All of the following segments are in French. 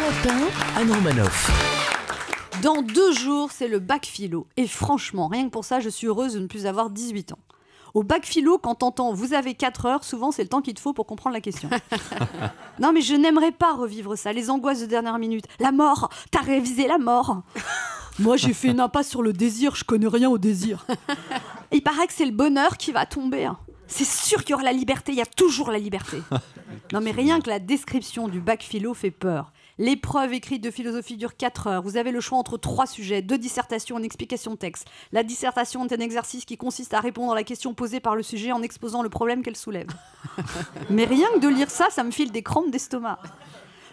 Europe 1, Anne Romanoff. Dans 2 jours, c'est le bac philo. Et franchement, rien que pour ça, je suis heureuse de ne plus avoir 18 ans. Au bac philo, quand t'entends « vous avez 4 heures », souvent c'est le temps qu'il te faut pour comprendre la question. Non mais je n'aimerais pas revivre ça, les angoisses de dernière minute. La mort, t'as révisé la mort. Moi j'ai fait une impasse sur le désir, je connais rien au désir. Il paraît que c'est le bonheur qui va tomber. C'est sûr qu'il y aura la liberté, il y a toujours la liberté. Non mais rien que la description du bac philo fait peur. L'épreuve écrite de philosophie dure 4 heures. Vous avez le choix entre 3 sujets, 2 dissertations, une explication de texte. La dissertation est un exercice qui consiste à répondre à la question posée par le sujet en exposant le problème qu'elle soulève. Mais rien que de lire ça, ça me file des crampes d'estomac.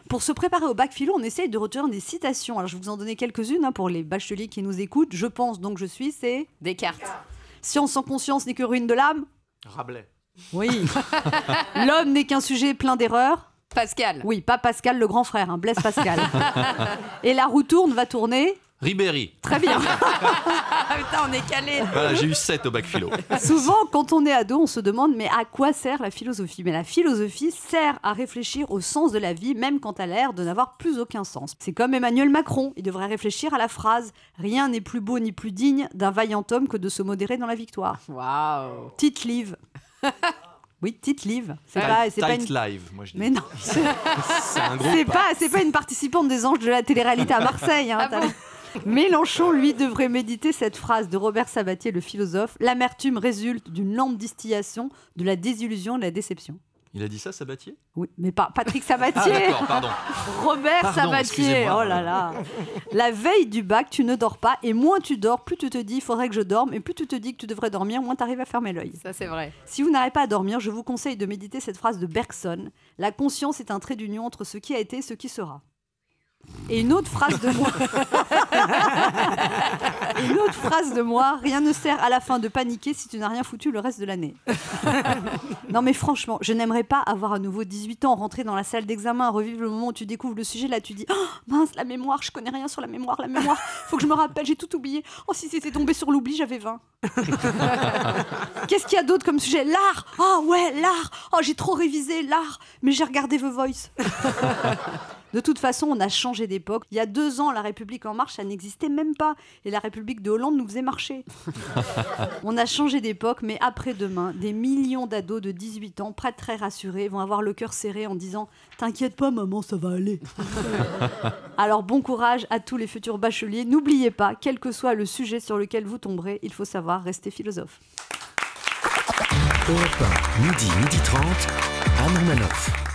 Pour se préparer au bac philo, on essaye de retenir des citations. Alors je vais vous en donner quelques-unes pour les bacheliers qui nous écoutent. Je pense donc je suis, c'est Descartes. Science sans conscience n'est que ruine de l'âme. Rabelais. Oui. L'homme n'est qu'un sujet plein d'erreurs. Pascal. Oui, pas Pascal le grand frère, Blaise Pascal. Et la roue tourne, va tourner. Ribéry. Très bien. Ah putain, on est calé. Voilà, j'ai eu 7 au bac philo. Souvent, quand on est ado, on se demande mais à quoi sert la philosophie ? Mais la philosophie sert à réfléchir au sens de la vie, même quand elle a l'air de n'avoir plus aucun sens. C'est comme Emmanuel Macron, il devrait réfléchir à la phrase « Rien n'est plus beau ni plus digne d'un vaillant homme que de se modérer dans la victoire ». Waouh. Tite livre. Oui, Tite livre. C'est Tight pas une... Live, moi je dis. Mais non, C'est un groupe. c'est pas une participante des Anges de la télé-réalité à Marseille. Ah bon ? Mélenchon, lui, devrait méditer cette phrase de Robert Sabatier, le philosophe. L'amertume résulte d'une lente distillation de la désillusion et de la déception. Il a dit ça, Sabatier ? Oui, mais pas Patrick Ah Sabatier. d'accord, pardon. Robert Pardon, Sabatier. excusez-moi. Oh là là. La veille du bac, tu ne dors pas. Et moins tu dors, plus tu te dis il faudrait que je dorme. Et plus tu te dis que tu devrais dormir, moins tu arrives à fermer l'œil. Ça, c'est vrai. Si vous n'arrivez pas à dormir, je vous conseille de méditer cette phrase de Bergson. La conscience est un trait d'union entre ce qui a été et ce qui sera. Et une autre phrase de moi. Une autre phrase de moi. Rien ne sert à la fin de paniquer si tu n'as rien foutu le reste de l'année. Non mais franchement, je n'aimerais pas avoir à nouveau 18 ans, rentrer dans la salle d'examen, revivre le moment où tu découvres le sujet. Là tu dis oh, mince, la mémoire, je connais rien sur la mémoire. Faut que je me rappelle, j'ai tout oublié. Oh si c'était tombé sur l'oubli, j'avais 20. Qu'est-ce qu'il y a d'autre comme sujet ? L'art. Oh ouais, l'art. Oh j'ai trop révisé l'art, mais j'ai regardé The Voice. De toute façon, on a changé d'époque. Il y a 2 ans, la République En Marche, ça n'existait même pas. Et la République de Hollande nous faisait marcher. On a changé d'époque, mais après-demain, des millions d'ados de 18 ans, prêts très rassurés, vont avoir le cœur serré en disant « T'inquiète pas, maman, ça va aller. » Alors, bon courage à tous les futurs bacheliers. N'oubliez pas, quel que soit le sujet sur lequel vous tomberez, il faut savoir rester philosophe. Europe 1, midi 30, Anne Romanoff.